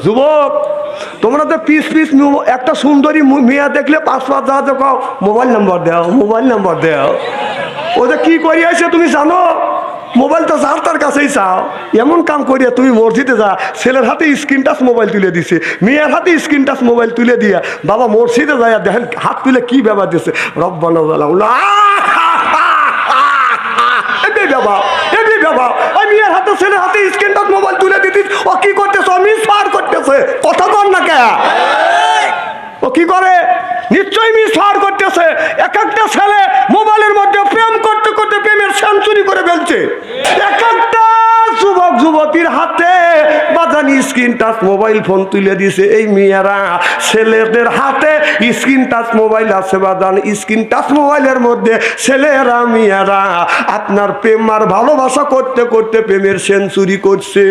যুবক তোমরা তো পিস পিস একটা সুন্দরী মেয়ে দেখলে 5-5 যাওয়া কও মোবাইল নাম্বার দাও, মোবাইল নাম্বার দাও। ওটা কি করিয়াছে তুমি জানো? মোবাইল তো যার তার কাছেই চাও। এমন কাম করিয়া তুমি মসজিদে যা, ছেলের হাতে স্ক্রিন টাচ মোবাইল তুলে দিছে, মেয়ের হাতে স্ক্রিন টাচ মোবাইল তুলে দিয়া বাবা মসজিদে যায় দেখেন হাত তুলে কি ব্যাপার দিচ্ছে, রব্বানা মেয়ের হাতে ছেলের হাতে স্ক্রিন টাচ মোবাইল তুলে দিতিস, ও কি করতেছে? মিস ফায়ার করতেছে। কথা কর না কে? ও কি করে? নিশ্চয়ই মিস ফায়ার করতেছে। এক একটা ছেলে মোবাইলের মধ্যে প্রেম করতে করতে প্রেমের সেঞ্চুরি করে ফেলছে। এক একটা যুবক যুবতীর হাতে Bajani screen touch mobile phone তুলে দিছে। এই মেয়েরা ছেলেদের হাতে স্ক্রিন টাচ মোবাইল আছে বাজান, স্ক্রিন টাচ মোবাইলের মধ্যে ছেলেরা মেয়েরা আপনার প্রেম আর ভালোবাসা করতে করতে প্রেমের সেঞ্চুরি করছে।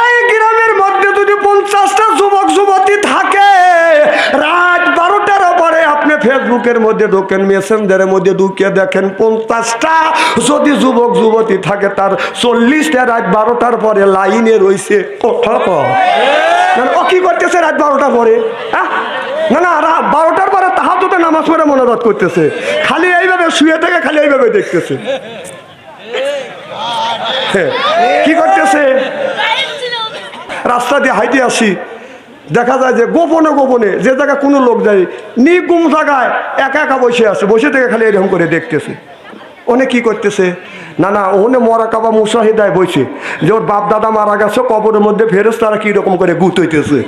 এই গ্রামের মধ্যে যদি 50টা যুবক যুবতী থাকে, রাত 12টার পরে আপনি ফেসবুকের মধ্যে ঢোকেন, মেসেঞ্জারের মধ্যে ঢুকিয়ে দেখেন 50টা যদি যুবক যুবতী থাকে তার 40টা রাত 12টার পরে লাইনে রয়েছে। ও কি করতেছে রাত 12টার পরে? না না, 12টার পরে তাহাজ্জুদের নামাজ পড়ে মোনাজাত করতেছে, খালি এইভাবে শুয়ে থেকে খালি এইভাবে দেখতেছে। কি করতেছে? রাস্তা দিয়ে হাইটে আসি, দেখা যায় যে গোপনে গোপনে যে জায়গায় কোনো লোক যায়, নিগুম জায়গায় একা একা বসে আছে, বসে থেকে খালি এরকম করে দেখতেছে। ওনে কি করতেছে? না না, ওনে মরা কাবা মুশাহিদায় বসে যে ওর বাপ দাদা মারা গেছে, কবরের মধ্যে ফেরেশতারা কি রকম করে গুত হইতেছে,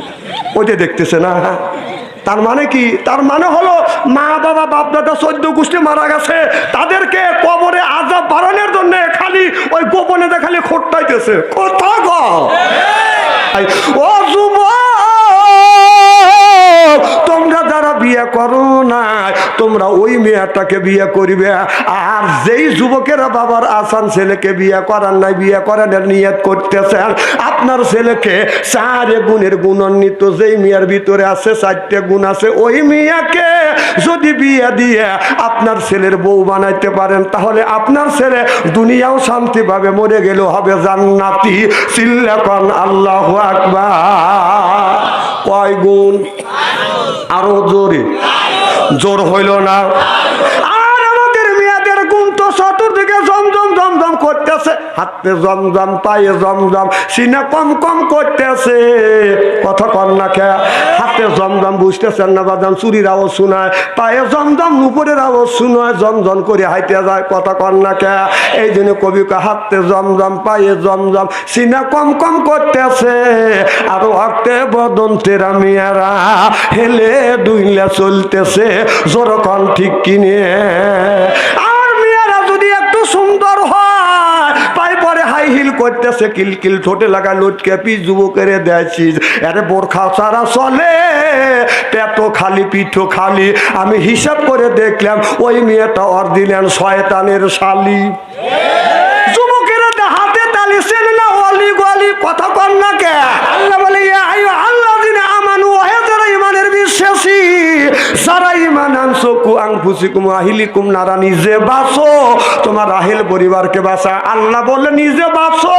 ওইটা দেখতেছে। না, তার মানে কি? তার মানে হলো মা বাবা বাপ দাদা 14 গোষ্ঠী মারা গেছে, তাদেরকে কবরে আযাব বাড়ানোর জন্য খালি ওই গোপনে খালি খোঁটাইতেছে। কথা গো ও যুবক, তোমরা যারা বিয়ে করো না তোমরা ওই মেয়েটাকে বিয়ে করবে। আর যেই যুবকেরা বাবার আসান ছেলেকে বিয়ে করার নাই, বিয়ে করানোর নিয়ত করতেছেন, আপনার ছেলেকে 4 গুণের গুণান্বিত যেই মেয়ের ভিতরে আছে 4টে গুণ আছে, ওই মেয়েকে যদি বিয়ে দিয়ে আপনার ছেলের বউ বানাইতে পারেন, তাহলে আপনার ছেলে দুনিয়াও শান্তি পাবে, মরে গেলেও হবে জান্নাতি। চিল্লাকন আল্লাহু আকবার। কয় গুণ? আরো জোরে, জোর হইল না। আর আমাদের মেয়েদের গুণ তো চতুর্দিকে জমজম জমজম করতেছে, হাতে জমজম, পায়ে জমজম, সিনা কম কম করতেছে। কথা কন না কে? হাতে জমজম বুঝতেছেন না বাজান, চুরির আওয়াজ শোনায়, পায়ে জমজম, উপরের আওয়াজ শোনায়, জমজম করে হাইতে যায়। কথা কন না কে? এই জন্য কবি হাতে জমজম, পায়ে জমজম, সিনা কম কম করতেছে। আর হাতে বদন তেরা মেয়েরা হেলে দুইলা চলতেছে, জোরকন ঠিক কিনে। আর মেয়েরা যদি একটু সুন্দর হয়, পাই পরে হাই হিল করতেছে, কিলকিল ঠোঁটে লাগা লটকে পিস যুবকের দেয়ছিস, আরে বোরখা ছাড়া চলে, পেটও খালি পিঠও খালি। আমি হিসাব করে দেখলাম ওই মেয়েটা অরিজিনাল শয়তানের শালি। যুবকের হাতে তালি চেনে না অলি গলি। কথা কন না কে? আল্লাহ বলে আল্লাহ দিনে আমানু ওহে যারা ইমানের বিশ্বাসী, যারা ইমান আনছো কু আনফুসিকুম আহিলিকুম নারা, নিজে বাঁচো, তোমার আহেল পরিবারকে বাঁচা। আল্লাহ বলে নিজে বাঁচো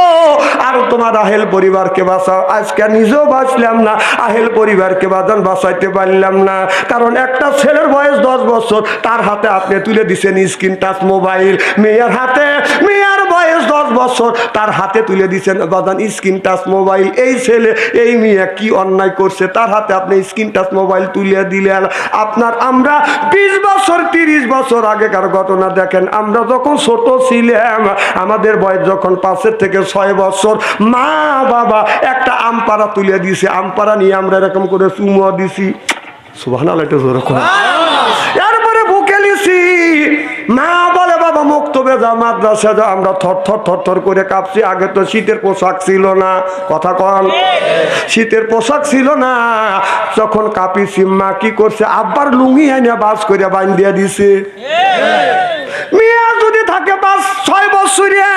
আর তোমার আহেল পরিবারকে বাঁচাও। আজকে নিজেও বাঁচলাম না, আহেল পরিবারকে বাঁচাইতে পারলাম না, কারণ একটা ছেলের বয়স 10 বছর, তার হাতে আপনি তুলে দিচ্ছেন স্ক্রিন টাচ মোবাইল। মেয়ের হাতে, মেয়ের বয়স 10 বছর, তার হাতে তুলে দিচ্ছেন বাজান স্ক্রিন টাচ মোবাইল। এই ছেলে এই মেয়ে কি অন্যায় করছে, তার হাতে আপনি স্ক্রিন টাচ মোবাইল তুলে দিলেন। আপনার আমরা 20 বছর 30 বছর আগেকার ঘটনা দেখেন, আমরা যখন ছোট ছিলাম, আমাদের বয়স যখন 5 থেকে 6 বছর, মা বাবা একটা আমপাড়া তুলে দিছে, আমপাড়া নিয়ে আমরা এরকম করে চুমো দিছি। সুবহানাল্লাহ, এটা জোরে কর। এরপরে বুকে লিছি, মা বলে বাবা মুক্তবে যা, মাদ্রাসা যা। আমরা থর থর থর থর করে কাঁপছি। আগে তো শীতের পোশাক ছিল না। কথা কন, শীতের পোশাক ছিল না, যখন কাঁপিছি মা কি করছে, আব্বার লুঙ্গি আইনা বাস করে বাইন দিয়ে দিছে। মেয়ে যদি থাকে 5-6 বছর সুরিয়া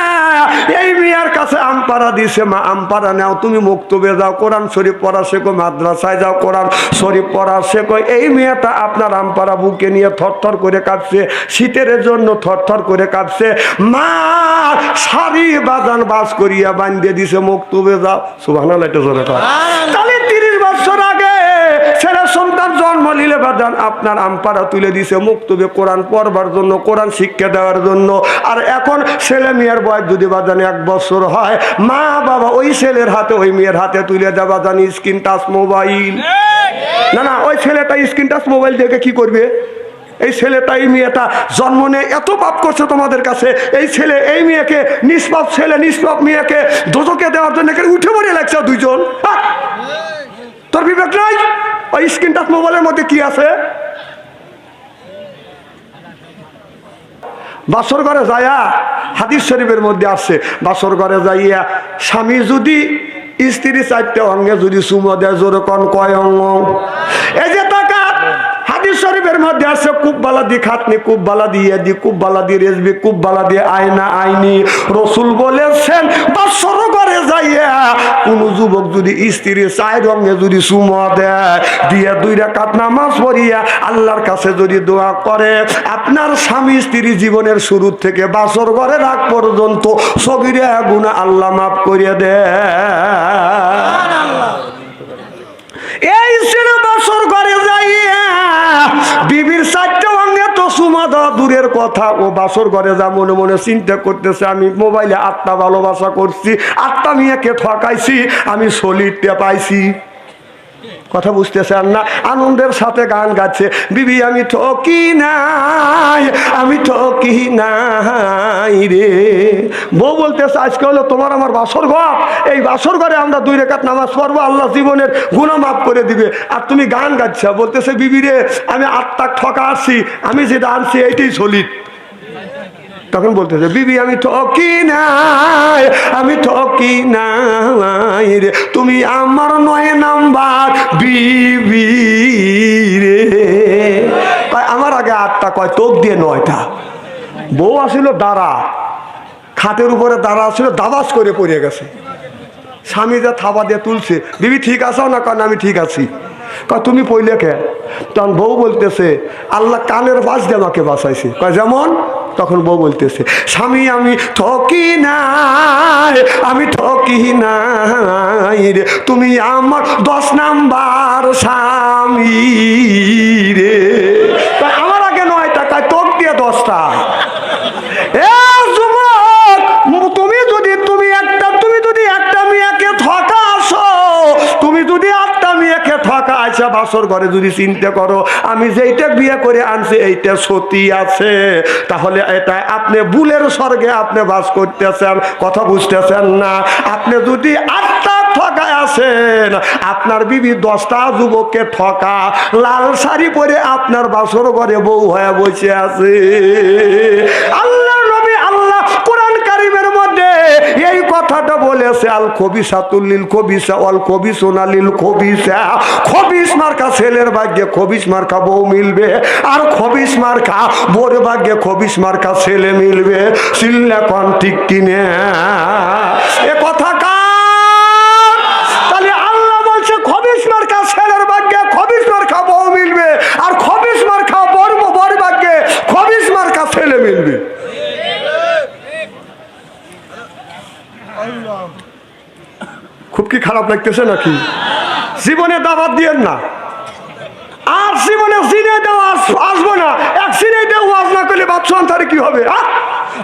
এই মেয়ের কাছে আমপারা দিছে, মা আমপারা নাও, তুমি মুক্তবে যাও, কোরআন শরীফ পড়া শেখো, মাদ্রাসায় যাও, কোরআন শরীফ পড়া শেখো। এই মেয়েটা আপনার আমপারা বুকে নিয়ে থরথর করে কাঁপছে, শীতের জন্য থরথর করে কাঁপছে। মা সারি বাজান বাস করিয়া বান্ধে দিছে, মুক্তবে যাও। সুবহানাল্লাহ, এটা জোরে কর। তাহলে 30 বছর আগে ছেলে সন্তান জন্ম নিলে বাজান আপনার আমপারা তুলে দিছে মুক্তবে কোরআন পড়বার জন্য, কোরআন শিক্ষা দেওয়ার জন্য। আর এখন ছেলে মেয়ের বয়স যদি বাজান 1 বছর হয়, মা বাবা ওই ছেলের হাতে ওই মেয়ের হাতে তুলে দেওয়া জানি স্ক্রিন টাচ মোবাইল। না না, ওই ছেলেটা স্ক্রিন টাচ মোবাইল দেখে কি করবে? এই ছেলেটা এই মেয়েটা জন্ম নিয়ে এত পাপ করছে তোমাদের কাছে, এই ছেলে এই মেয়েকে, নিষ্পাপ ছেলে নিষ্পাপ মেয়েকে দোজকে দেওয়ার জন্য উঠে পড়ে লাগছে দুইজন। তোর বিবেক নাই? ওই স্ক্রিন টাচ মোবাইলের মধ্যে কি আছে? বাসর ঘরে যাইয়া, হাদিস শরীফের মধ্যে আসছে, বাসর ঘরে যাইয়া স্বামী যদি স্ত্রী 4টে অঙ্গে যদি চুমো দেয়, জোরে কোন কয় অঙ্গ? এই যে টাকা হাদিস শরীফের মধ্যে আছে, কুব্বালা দি খাতনি, কুব্বালা দিয়ে দি, কুব্বালা দিয়ে রেজবি, কুব্বালা দিয়ে আয়না আইনি। রসুল বলেছেন বাসর ঘরে যাইয়া কোন যুবক যদি স্ত্রী 4 অঙ্গে যদি চুমো দেয়, দিয়ে 2 রাকাত নামাজ পড়িয়া আল্লাহর কাছে যদি দোয়া করে, আপনার স্বামী স্ত্রী জীবনের শুরু থেকে বাসর ঘরে রাগ পর্যন্ত সগীরা গুনাহ আল্লাহ মাফ করিয়ে দেয়। এই ছিল বাসর ঘরে যাইয়া বিবির 4টে অঙ্গে তো চুমা দেওয়া দূরের কথা, ও বাসর ঘরে যা মনে মনে চিন্তা করতেছে, আমি মোবাইলে 8টা ভালোবাসা করছি, 8টা মেয়েকে ঠকাইছি, আমি সলিডটা পাইছি। কথা বুঝতেছেন না? আনন্দের সাথে গান গাচ্ছে, বিবি আমি ঠকি নাই, আমি ঠকি নাই রে। বউ বলতেছে আজকে হলো তোমার আমার বাসর ঘর, এই বাসর ঘরে আমরা 2 রাকাত নামাজ পড়বো, আল্লাহ জীবনের গুনাহ মাফ করে দিবে। আর তুমি গান গাচ্ছ, বলতেছে বিবি রে আমি 8টা ঠকা আসছি, আমি যেটা আনছি এইটাই সলিড। তখন বলতেছে বিবি আমি ঠকি নাই, আমি ঠকি নাই রে, তুমি আমার 9 নাম্বার বিবি রে। আমার আগে 8টা কয়, তোক দিয়ে 9টা। বউ আসিল দাঁড়া, খাটের উপরে দাঁড়া আসছিল, দাবাস করে পড়ে গেছে। স্বামী যা থাবা দিয়ে তুলছে, বিবি ঠিক আছো না? কারণ আমি ঠিক আছি। কয় তুমি পইলে কে? তখন বউ বলতেছে আল্লাহ কানের বাস দিয়ে আমাকে বাঁচাইছে। কয় যেমন? তখন বউ বলতেছে স্বামী আমি ঠকি নাই, আমি ঠকি নাই রে, তুমি আমার 10 নাম্বার স্বামী রে। আমার আগে 9 টাকায় তোক দিয়ে 10টা। তুমি যদি একটা মেয়েকে ঠকা আসো, তুমি যদি 8টা মেয়েকে ঠকা আইসা বাসর ঘরে যদি চিন্তা করো আমি যেইটা বিয়ে করে আনছি এইটা সতী আছে, তাহলে এটা আপনি বুলের স্বর্গে আপনি বাস করতেছেন। কথা বুঝতেছেন না? আপনি যদি 8টা ঠকায় আছেন, আপনার বিবি 10টা যুবককে ঠকা, লাল শাড়ি পরে আপনার বাসর ঘরে বউ হয়ে বসে আছে। আল্লাহ নবী আল্লাহ কোরআন কারীমের মধ্যে এই কথাটা বলেছে, আল খবিসাতুল লিল খবিসা ওয়াল খবিসুনা লিল খবিসা। খবিস মার্কা ছেলের ভাগ্যে খবিস মার্কা বউ মিলবে, আর খবিস মার্কা বউর ভাগ্যে খবিস মার্কা ছেলে মিলবে। চিল্লা কোন ঠিক কিনে এ কথা কার? তাহলে আল্লাহ বলছে খবিস মার্কা ছেলের ভাগ্যে খবিস মার্কা বউ মিলবে, আর খবিস মার্কা বউর ভাগ্যে খবিস মার্কা ছেলে মিলবে। খুব কি খারাপ লাগতেছে নাকি? জীবনে দাবাত দিয়েন না, আর জীবনে সিনে দেওয়া আসবো না। এক সিনে দেওয়া ওয়াজ না করলে বাচ্চা তাহলে কি হবে?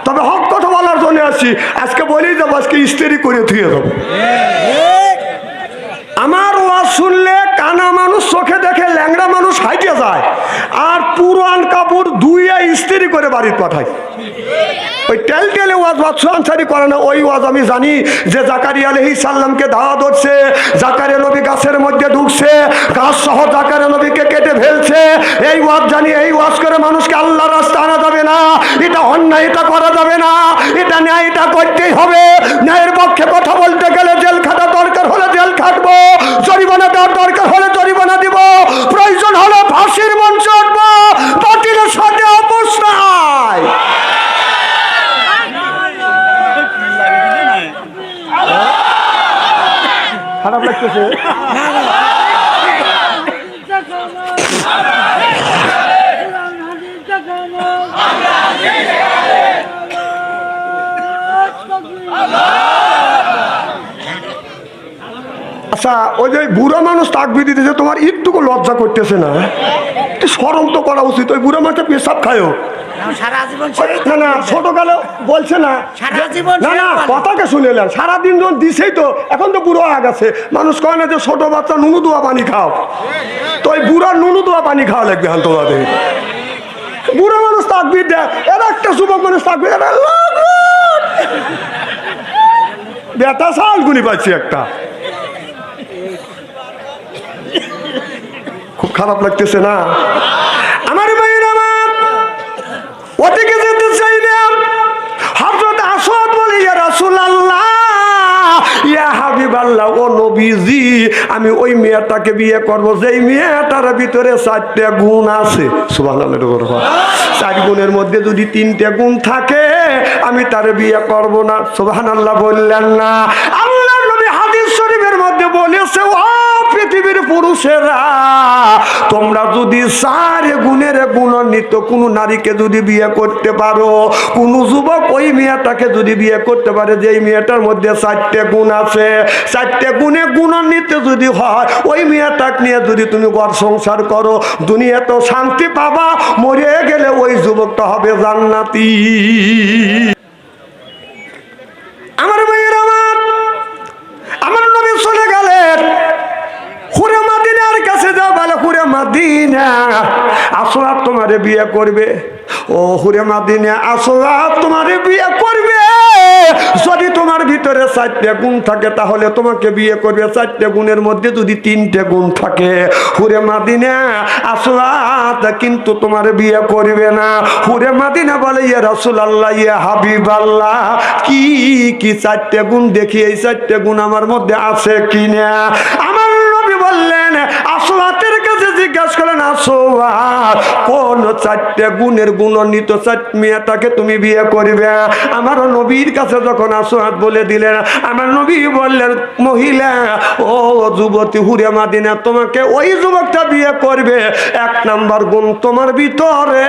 তবে হক কথা বলার জন্য আসি, আজকে বলেই যাবো, আজকে ইস্তেরি করে ধুয়ে দেবো। আমার ওয়াজ শুনলে কানা মানুষ চোখে দেখে ল্যাংড়া মানুষ হাইটে যায়, আর পুরান কাপড় ধুইয়া ইস্তেরি করে বাড়ির পাঠায়। ওই টেলে ওয়াজ বাদশা আনসারি করে না। ওই ওয়াজ আমি জানি যে জাকারিয়া আলাইহিস সালামকে দাওয়াত হচ্ছে, জাকারিয়া নবী গাছের মধ্যে ঢুকছে, গাছ সহ জাকারিয়া নবীকে কেটে ফেলছে। এই ওয়াজ জানি, এই ওয়াজ করে মানুষকে আল্লাহর রাস্তা আনা যাবে না, এটা অন্যায়, এটা করা যাবে না, এটা ন্যায়, এটা করতেই হবে। ন্যায়ের পক্ষে কথা বলতে গেলে জেল খাটা দরকার হলে জেল খাটবো, জরিমানা দেওয়ার দরকার হলে জরিমানা দিব, প্রয়োজন হলে ফাঁসির মঞ্চে উঠবো, বাতিলের সাথে আপোষ নাই। আছে? আচ্ছা, ওই যে বুড়ো মানুষ তাকবীর দিতেছে, তোমার একটুকু লজ্জা করতেছে না? শরম তো করা উচিত। ওই বুড়ো মানুষটা পেশাব খায়ও না, না ছোটকালে বলছে না, না না কথাকে শুনে নেন, সারাদিন যখন দিছেই তো, এখন তো বুড়ো হয়ে গেছে, মানুষ কয় না যে ছোট বাচ্চা নুনু দোয়া পানি খাও, তো ওই বুড়ার নুনু দোয়া পানি খাওয়া লাগবে হান তোমাদের। বুড়ো মানুষ তাকবীর দেয়, এর একটা যুবক মানুষ তাকবীর বেটা সাল গুলি পাচ্ছি একটা, খুব খারাপ লাগতেছে না? আমার ভাইয়ের আমার ওদিকে যেতে চাই না। হযরত আসওয়াদ বলে, ইয়া রাসূলুল্লাহ, ইয়া হাবিবাল্লাহ, ও নবীজি, আমি ওই মেয়েটাকে বিয়ে করব যেই মেয়েটার ভিতরে 4টা গুণ আছে। সুবহানাল্লাহ। 4 গুণের মধ্যে যদি 3টে গুণ থাকে আমি তার বিয়ে করব না। সুবহানাল্লাহ বললেন না? আল্লাহর নবী হাদিস শরীফের মধ্যে বলেছে, ও পৃথিবীর পুরুষেরা, তোমরা যদি 4 গুণের গুণান্বিত কোন নারীকে যদি বিয়ে করতে পারো, কোন যুবক ওই মেয়েটাকে যদি বিয়ে করতে পারে যেই মেয়েটার মধ্যে 4টে গুণ আছে, 4টে গুণে গুণান্বিত যদি হয়, ওই মেয়েটাকে নিয়ে যদি তুমি ঘর সংসার করো, দুনিয়াতেও শান্তি পাবা, মরে গেলে ওই যুবকটা হবে জান্নাতি। আমার ভাইয়ের আমার নবী চলে গেলেন হুরে মাদিনার কাছে, যাও বলে, হুরে মাদিনা, আসওয়াদ তোমারে বিয়ে করবে। ও হুরে মাদিনা, আসওয়াদ তোমারে বিয়ে করবে যদি তোমার ভিতরে 4টে গুণ থাকে, তাহলে তোমাকে বিয়ে করবে। 4টে গুণের মধ্যে যদি 3টে গুণ থাকে, হুরে মাদিনা, আসওয়াদ কিন্তু তোমার বিয়ে করবে না। হুরে মাদিনা বলে, ইয়া রাসূলুল্লাহ, ইয়া হাবিবাল্লাহ, কি কি 4টে গুণ দেখি, এই 4টে গুণ আমার মধ্যে আছে কিনা। আমার নবী বললেন, আসওয়াদের কাছে জিজ্ঞাসা করেন, আসওয়াদ, কোন 4টে গুণের গুণান্বিত মেয়েটাকে তুমি বিয়ে করবে? আমার নবীর কাছে যখন আসওয়াদ বলে দিলেন, আমার নবী বললেন, মহিলা, ও যুবতী হুরে মাদিনা, তোমাকে ওই যুবকটা বিয়ে করবে। 1 নাম্বার গুণ তোমার ভিতরে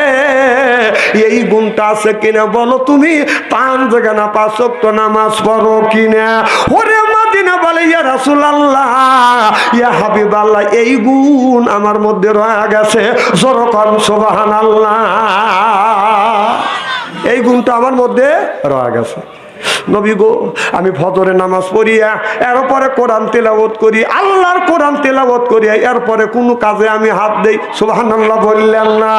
এই গুণটা আছে কিনা বলো, তুমি 5 জায়গা না 5 ওয়াক্ত নামাজ পড়ো কিনা। হুরে মাদিনা বলে, ইয়া রাসূলুল্লাহ, ইয়া হাবিবাল্লাহ, এই গুণ আমার মধ্যে রয়ে গেছে। জোরে কোন সুবহানাল্লাহ। এই গুণটা আমার মধ্যে রয়ে গেছে। নবী গো, আমি ফজরের নামাজ পড়িয়া এরপরে কোরআন তেলাওয়াত করি, আল্লাহর কোরআন তেলাওয়াত করিয়া এরপরে কোনো কাজে আমি হাত দেই। সুবহানাল্লাহ বললেন না?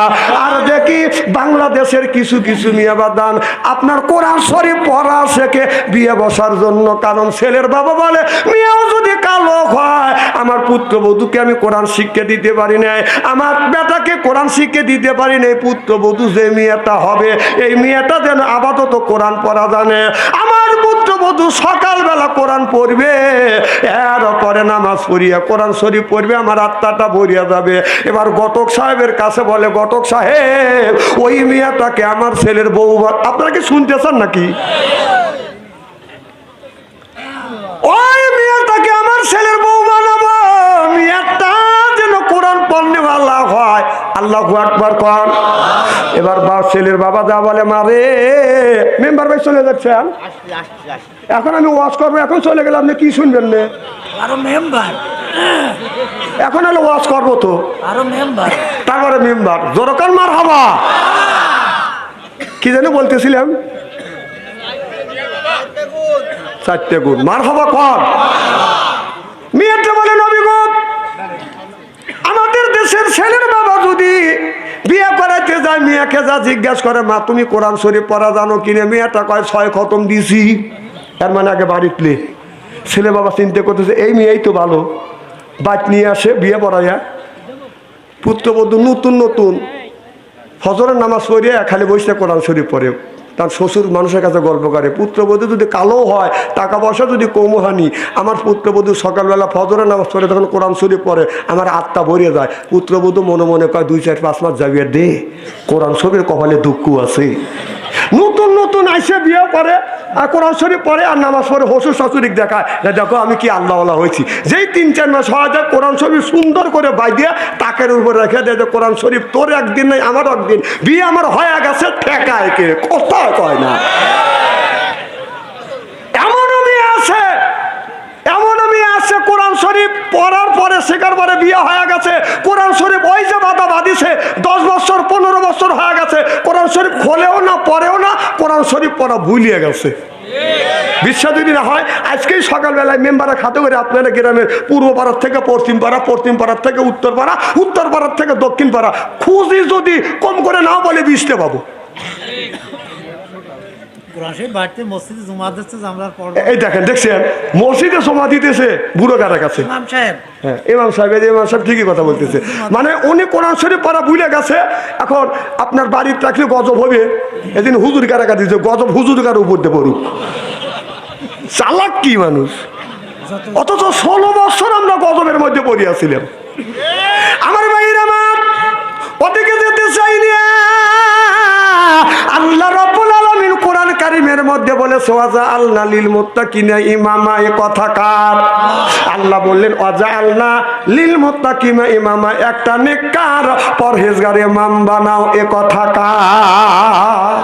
আর দেখি বাংলাদেশের কিছু কিছু মিয়া বাদান আপনার কোরআন শরীফ পড়া শেখে বিয়ে বসার জন্য, কারণ ছেলের বাবা বলে, মেয়েও যদি কালো হয়, আমার পুত্রবধূকে আমি কোরআন শিক্ষা দিতে পারি নাই, আমার বেটাকে কোরআন শিক্ষা দিতে পারি নাই, পুত্রবধূ যে মেয়েটা হবে এই মেয়েটা যেন আপাতত কোরআন পড়া জানে। আমার পুত্রবধূ সকালবেলা কোরআন পড়বে, এরপরে নামাজ পড়িয়া কোরআন শরীফ পড়বে, আমার আত্মাটা ভরিয়া যাবে। এবার ঘটক সাহেবের কাছে বলে, ঘটক সাহেব, ওই মেয়েটাকে আমার ছেলের বউ, আপনারা কি শুনতেছেন নাকি? ওই মেয়েটাকে আমার ছেলের বউ বানাবো, মেয়েটা যেন কোরআন পড়নে ভালো হয়। আল্লাহু আকবার কর। এবার ছেলের বাবা যা বলে, মারে মেম্বার ভাই চলে যাচ্ছেন, এখন আমি ওয়াজ করবো, এখন চলে গেলে আপনি কি শুনবেন না? এখন হলে ওয়াজ করবো তো, তারপরে মেম্বার জোরকান মার হাবা। কি যেন বলতেছিলাম? 4টে গুণ, মার হাবা কর। মেয়েটা বলে, নবী গো, আমাদের দেশের ছেলের বাবা যদি বিয়ে করাইতে যায়, মেয়েকে যা জিজ্ঞাসা করে, মা তুমি কোরআন শরীফ পড়া জানো কিনে? মেয়েটা কয় 6 খতম দিছি। এর মানে আগে বাড়িতে ছেলে বাবা চিন্তা করতেছে, এই মেয়েই তো ভালো, বাট নিয়ে আসে বিয়ে পড়াইয়া। পুত্রবধূ নতুন নতুন ফজরের নামাজ পড়িয়া খালি বসে কোরআন শরীফ পড়ে, তার শ্বশুর মানুষের কাছে গল্প করে। পুত্রবধূ যদি কালো হয়, টাকা পয়সা যদি কমও হানি, আমার পুত্রবধূ সকালবেলা ফজরের নামাজ পড়ে তখন কোরআন শরীফ পড়ে, আমার আত্মা ভরিয়ে যায়। পুত্রবধূ মনে মনে কয়, 2, 4, 5 মাস যাবিয়ে দে, কোরআন শরীফের কপালে দুঃখ আছে। নতুন নতুন একজন আইসে বিয়ে করে আর কোরআন শরীফ পড়ে আর নামাজ পড়ে হসুর শাশুড়িক দেখায়, দেখো আমি কি আল্লাহওয়ালা হয়েছি। যেই 3-4 মাস হওয়া যায় কোরআন শরীফ সুন্দর করে বাইদিয়ে তাকের উপর রেখে দেয় যে কোরআন শরীফ তোর একদিন নাই আমার একদিন, বিয়ে আমার হয়ে গেছে, ঠেকায় কে, কোথাও কয় না। এমনও মেয়ে আছে কোরআন শরীফ পড়ার পরে শেখার পরে বিয়ে হয়ে গেছে, কোরআন শরীফ ওই যে বাধা বাঁধিছে 10 বছর 15 বছর হয়ে গেছে, কোরআন শরীফ খোলেও না পড়েও না, কোরআন শরীফ পড়া ভুলিয়ে গেছে। বিশ্বাস যদি না হয় আজকেই সকালবেলায় মেম্বারে খাতে করে আপনারা গ্রামের পূর্ব পাড়ার থেকে পশ্চিম পাড়া, পশ্চিম পাড়ার থেকে উত্তর পাড়া, উত্তর পাড়ার থেকে দক্ষিণ পাড়া খুঁজি যদি কম করে নাও বলে 20টা পাবো। এই দেখেন, দেখছেন মসজিদে জমা দিতেছে বুড়ো কাটার কাছে ইমাম সাহেব ঠিকই কথা বলতেছে। মানে উনি কোরআন শরীফ পড়া ভুলে গেছে। এখন আপনার বাড়ির থাকলে গজব হবে, এদিন হুজুর কারাকা দিচ্ছে, গজব হুজুর কার উপর দিয়ে পড়ুক। চালাক কি মানুষ, অথচ 16 বছর আমরা গজবের মধ্যে পড়িয়াছিলাম। আমার ভাইয়ের আমার ওদিকে যেতে চাইনি। আল্লাহ রাব্বুল আলামিন কোরআন কারীমের মধ্যে বলেছে ওয়াজা আলনা লিল মুত্তাকিনা ইমামা, এ কথা কার? আল্লাহ বললেন ওয়াজা আলনা লিল মুত্তাকিনা ইমামা, একটা নেককার পরহেজগার ইমাম বানাও, এ কথা কার?